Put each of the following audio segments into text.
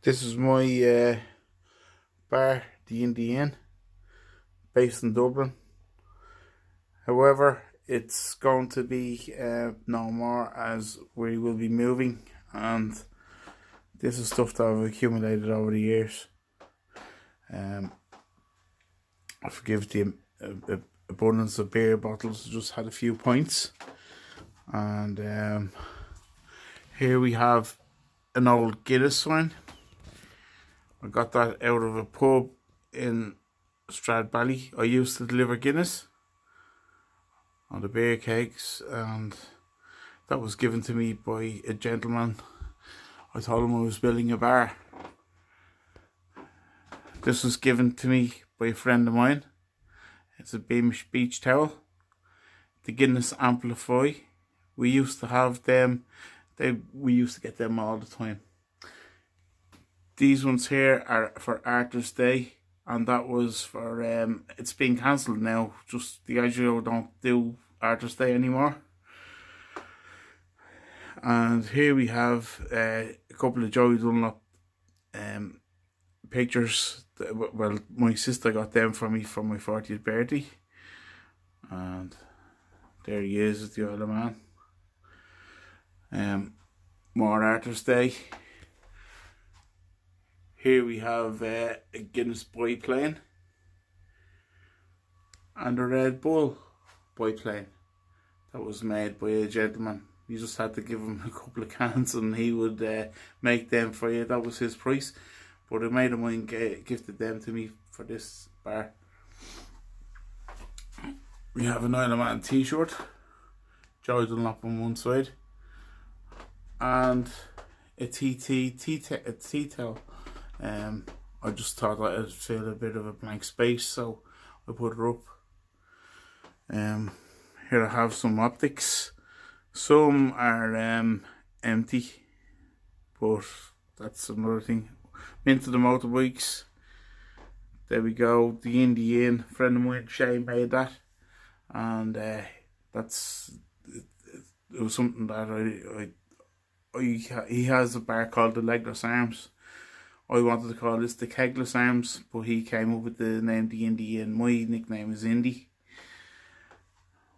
This is my bar, the Indy based in Dublin. However, it's going to be no more as we will be moving, and this is stuff that I've accumulated over the years. I forgive the abundance of beer bottles. Just had a few pints, and here we have an old Guinness sign. I got that out of a pub in Stradbally. I used to deliver Guinness on the beer kegs, and that was given to me by a gentleman. I told him I was building a bar. This was given to me by a friend of mine. It's a Beamish beach towel. The Guinness Amplify. We used to have them. We used to get them all the time. These ones here are for Arthur's Day, and that was for it's been cancelled now. Just the Diageo don't do Arthur's Day anymore. And here we have a couple of Joey Dunlop pictures. Well, my sister got them for me for my 40th birthday, and there he is, the other man. More Arthur's Day. Here we have a Guinness biplane and a Red Bull biplane that was made by a gentleman. You just had to give him a couple of cans and he would make them for you. That was his price, but a mate of mine gifted them to me for this bar. We have an Isle of Man t-shirt, Joey Dunlop on one side, and a tea towel. I just thought that I'd fill a bit of a blank space, so I put it up. Here I have some optics. Some are empty, but that's another thing. Into the motorbikes. There we go. The Indy Inn. Friend of mine, Shay, made that, and it was something that he has a bar called the Legless Arms. I wanted to call this the Kegless Arms, but he came up with the name the Indy, and my nickname is Indy.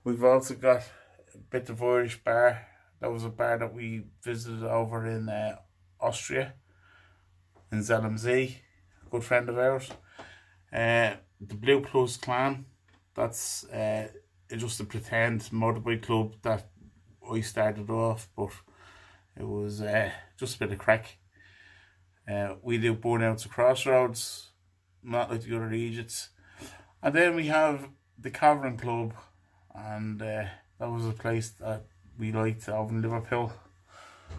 We've also got a bit of Irish bar. That was a bar that we visited over in Austria, in Zellamzee, a good friend of ours. The Blue Plus Clan, that's just a pretend motorbike club that I started off, but it was just a bit of crack. We do burnouts of Crossroads, not like the other Egypts. And then we have the Cavern Club, and that was a place that we liked over in Liverpool.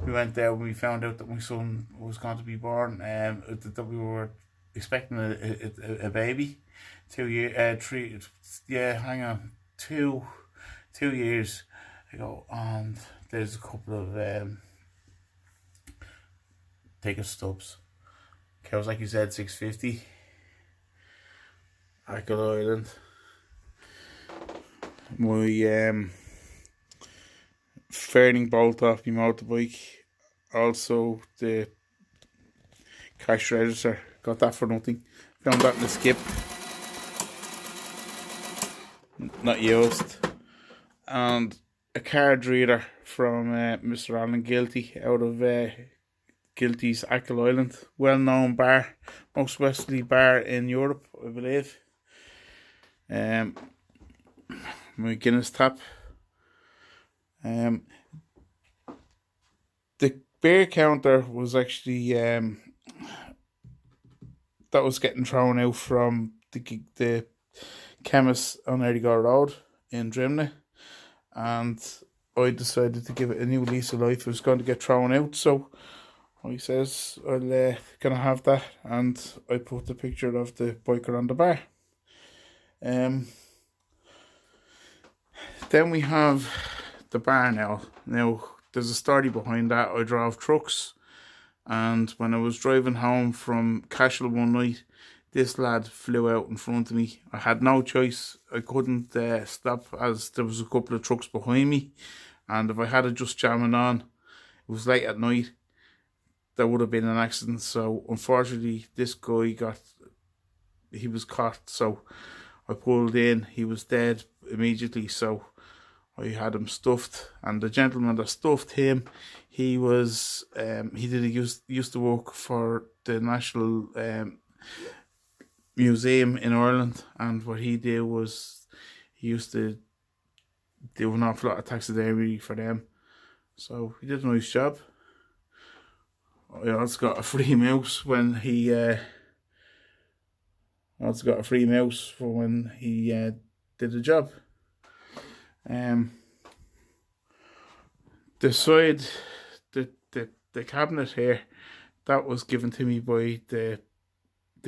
We went there when we found out that my son was going to be born, that we were expecting a baby. 2 years ago, and there's a couple of ticket stubs. Cows, like you said, $6.50. Ackle Island. My fairing bolt off my motorbike. Also the cash register. Got that for nothing. Found that in the skip. Not used. And a card reader from Mr. Alan Gilty out of Gilty's Ackle Island. Well known bar. Most westerly bar in Europe, I believe. My Guinness tap. The beer counter was actually that was getting thrown out from the chemist on Erdigar Road in Drimnagh, and I decided to give it a new lease of life. It was going to get thrown out, so I says I'll gonna have that, and I put the picture of the biker on the bar. Then we have the bar now. Now, there's a story behind that. I drove trucks, and when I was driving home from Cashel one night, this lad flew out in front of me. I had no choice. I couldn't stop, as there was a couple of trucks behind me, and if I had it just jamming on, it was late at night, there would have been an accident. So unfortunately, this guy was caught. So I pulled in. He was dead immediately. So I had him stuffed, and the gentleman that stuffed him, he used to work for the National Museum in Ireland, and what he did was he used to do an awful lot of taxidermy for them. So he did a nice job. I also got a free mouse when he did the job. The side, the cabinet here, that was given to me by the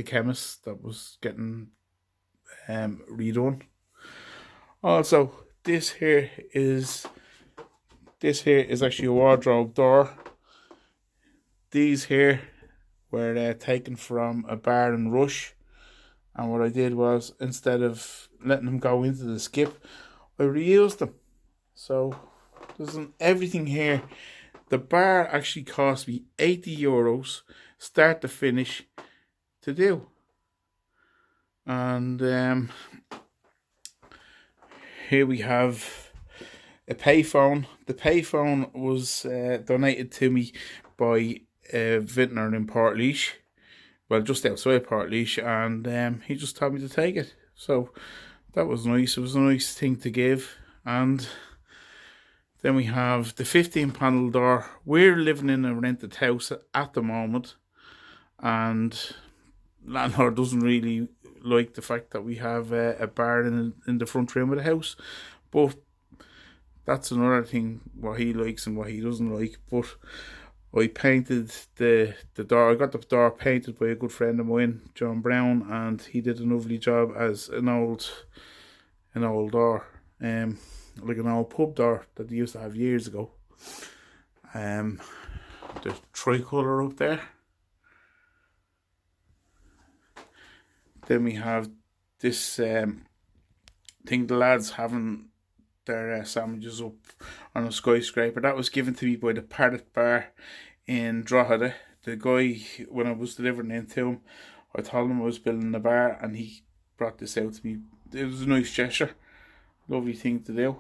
chemist that was getting redone. Also, this here is actually a wardrobe door. These here were taken from a bar in Rush, and what I did was, instead of letting them go into the skip, I reused them. So there's everything here. The bar actually cost me €80, start to finish, to do. And here we have a payphone. The payphone was donated to me by a vintner in Portlaoise, well, just outside Portlaoise, and he just told me to take it. So that was nice. It was a nice thing to give. And then we have the 15-panel door. We're living in a rented house at the moment, and landlord doesn't really like the fact that we have a bar in the front room of the house, but that's another thing, what he likes and what he doesn't like. But I painted the door. I got the door painted by a good friend of mine, John Brown, and he did a lovely job as an old door, like an old pub door that they used to have years ago. The tricolour up there. Then we have this thing, the lads having their sandwiches up on a skyscraper. That was given to me by the Parrot Bar in Drogheda. The guy, when I was delivering into him, I told him I was building a bar, and he brought this out to me. It was a nice gesture, lovely thing to do.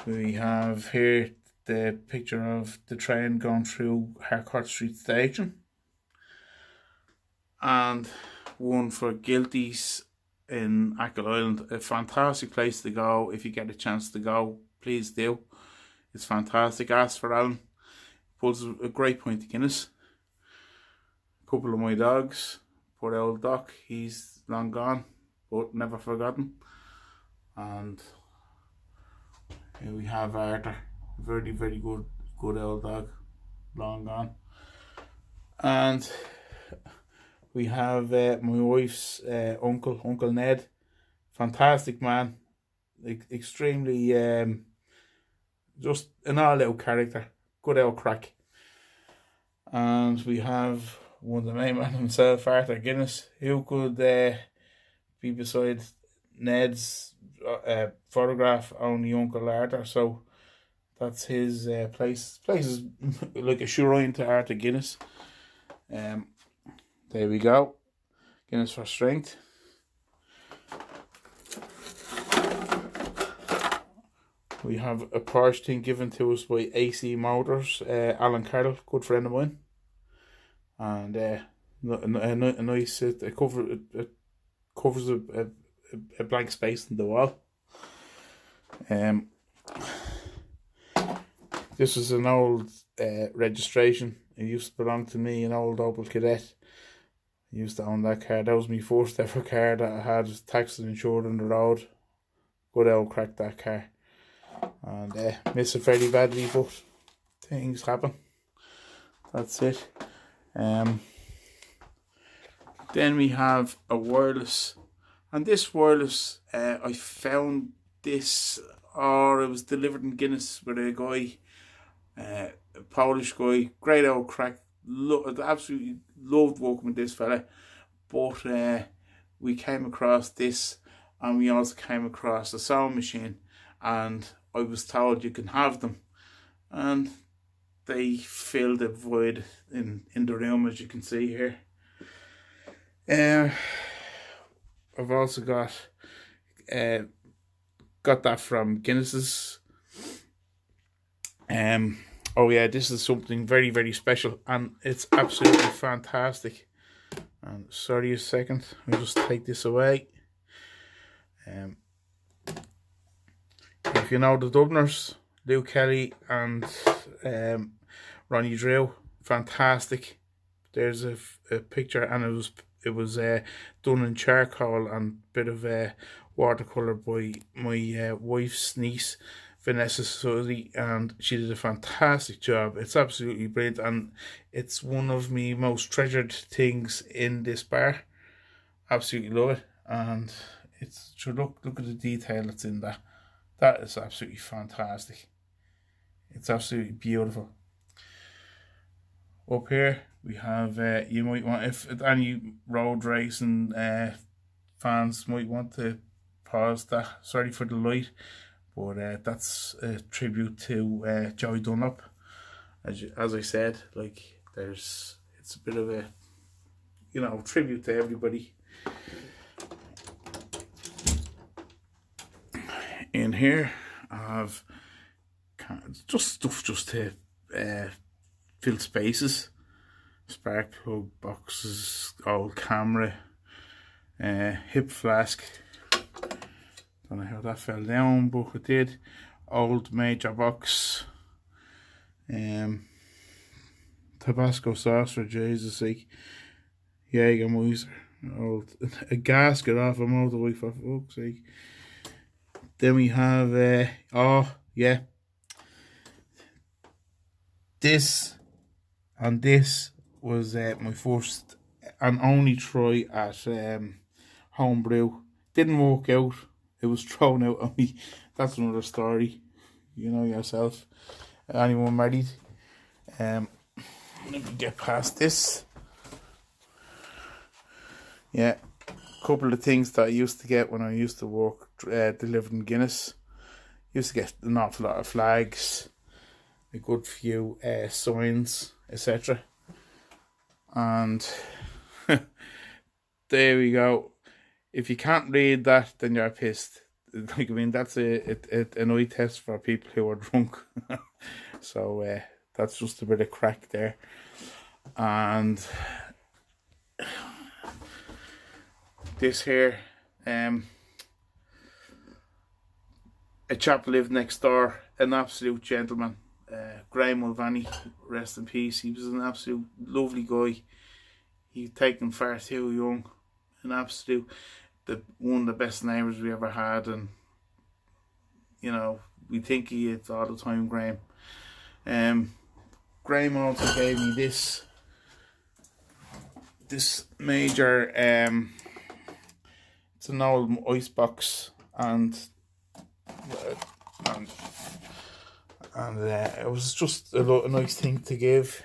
We have here the picture of the train going through Harcourt Street Station, and one for Guilties in Achill Island. A fantastic place to go. If you get a chance to go, please do. It's fantastic. Ask for Alan. Pulls a great pint of Guinness. A couple of my dogs. Poor old Doc, he's long gone, but never forgotten. And here we have Arthur. Very, very good old dog, long gone. And we have my wife's Uncle Ned. Fantastic man, extremely just an all-out character, good old crack. And we have one of the main man himself, Arthur Guinness, who could be beside Ned's photograph on the Uncle Arthur. So that's his place. Place is like a shrine to Arthur Guinness. There we go. Guinness for strength. We have a Porsche thing given to us by AC Motors. Alan Carroll, good friend of mine. And a nice, it covers a blank space in the wall. This is an old registration. It used to belong to me, an old Opel Kadett. I used to own that car. That was my first ever car that I had taxed and insured on the road. Good old crack, that car. And miss it very badly, but things happen. That's it. Then we have a wireless, and this wireless, I found this, or it was delivered in Guinness with a guy, a Polish guy, great old crack. Absolutely loved working with this fella. But we came across this, and we also came across a sewing machine, and I was told you can have them, and they fill the void in the room, as you can see here. I've also got that from Guinness's. Oh yeah, this is something very, very special, and it's absolutely fantastic. And sorry a second, I'll just take this away. If you know the Dubliners, Lou Kelly and Ronnie Drew, fantastic. There's a picture, and it was done in charcoal and a bit of watercolor by my wife's niece, Vanessa Suddy, and she did a fantastic job. It's absolutely brilliant, and it's one of my most treasured things in this bar. Absolutely love it, and it's sure look at the detail that's in that. That is absolutely fantastic. It's absolutely beautiful. Up here we have you might want, if any road racing fans might want to pause that. Sorry for the light, but that's a tribute to Joey Dunlop. As I said, like it's a bit of a tribute to everybody. In here I have just stuff just to fill spaces, spark plug boxes, old camera, hip flask. Don't know how that fell down, but it did. Old major box, Tabasco sauce for Jesus' sake, Jägermeister, old a gasket off a motorbike for fuck's sake. Then we have this, and this was my first and only try at homebrew. Didn't work out. It was thrown out on me. That's another story. You know yourself. Anyone married? Let me get past this. Yeah. Couple of things that I used to get when I used to work delivering Guinness. Used to get an awful lot of flags, a good few signs, etc. And there we go. If you can't read that, then you're pissed. Like, I mean, that's an eye test for people who are drunk. So that's just a bit of crack there. And this here, a chap lived next door, an absolute gentleman, Graham Mulvaney, rest in peace. He was an absolute lovely guy. He'd taken far too young. An absolute, one of the best neighbours we ever had, and we think he is all the time, Graham. Graham also gave me this major it's an old ice box, and it was just a nice thing to give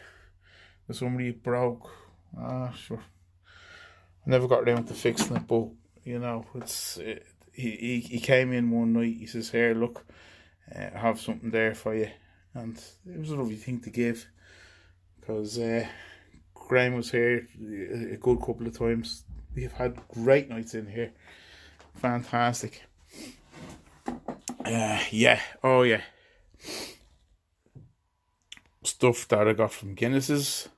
if somebody broke. Sure, I never got around to fixing it, but he came in one night. He says, "Here, look, I have something there for you," and it was a lovely thing to give, because Graham was here a good couple of times. We've had great nights in here. Fantastic. Oh yeah. Stuff that I got from Guinness's.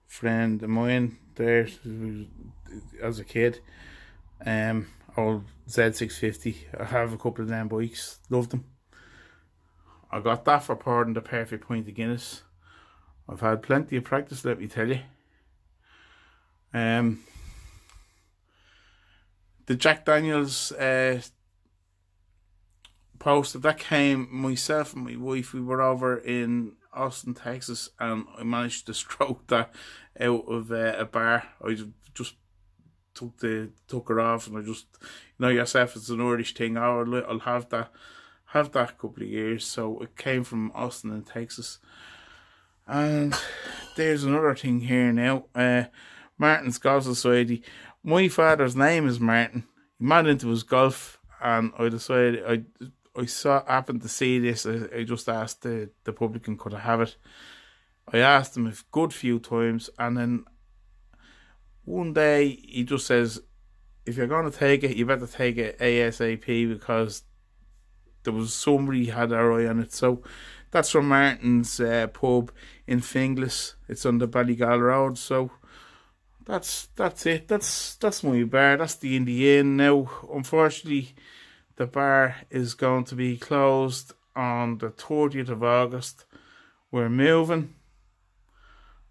Friend of mine there as a kid. Old Z650. I have a couple of them bikes. Loved them. I got that for pouring the perfect pint of Guinness. I've had plenty of practice, let me tell you. The Jack Daniels poster that came, myself and my wife, we were over in Austin, Texas, and I managed to stroke that out of a bar. I just took her off, and I just, yourself, it's an Irish thing. I'll have that couple of years. So it came from Austin in Texas. And there's another thing here now. Martin's Golf Society. My father's name is Martin. He mad into his golf, and I decided happened to see this. I just asked the publican could I have it. I asked him a good few times, and then one day he just says, if you're going to take it, you better take it ASAP, because there was somebody had their eye on it. So that's from Martin's pub in Finglas. It's on the Ballygall Road. So that's it. That's my bar. That's the Indy Inn. Now, unfortunately, the bar is going to be closed on the 30th of August. We're moving,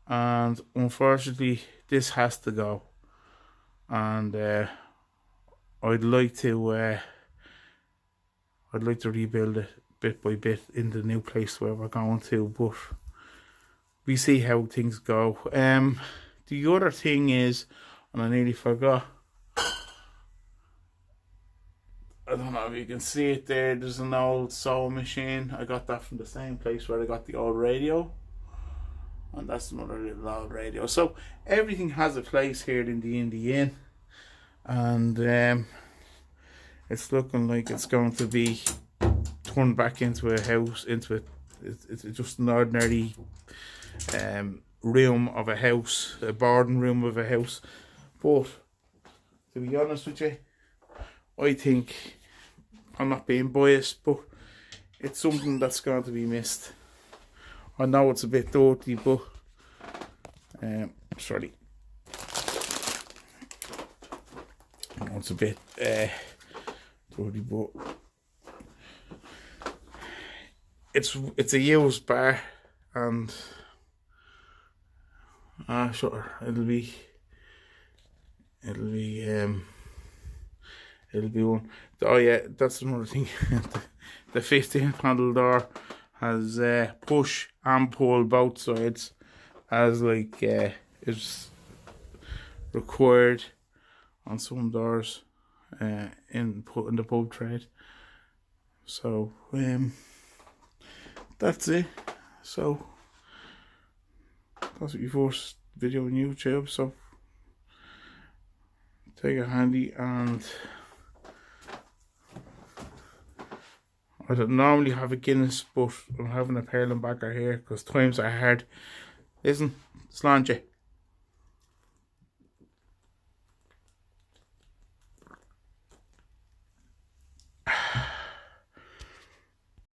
and unfortunately, this has to go. And I'd like to rebuild it bit by bit in the new place where we're going to, but we see how things go. The other thing is, and I nearly forgot, I don't know if you can see it there, there's an old sewing machine. I got that from the same place where I got the old radio, and that's another little old radio. So everything has a place here in the Indy Inn, and it's looking like it's going to be turned back into a house, it's just an ordinary room of a house, a boarding room of a house. But to be honest with you, I think, I'm not being biased, but it's something that's going to be missed. I know it's a bit dirty, but sorry, I know it's a bit dirty, but it's a used bar, and sure, it'll be one. Oh yeah, that's another thing. The 15th handle door has push and pull both sides, as like it's required on some doors in the pub trade. So that's it. So that's your first video on YouTube, so take it handy. And I don't normally have a Guinness, but I'm having a Pearl and Backer here because times are hard. Listen, sláinte.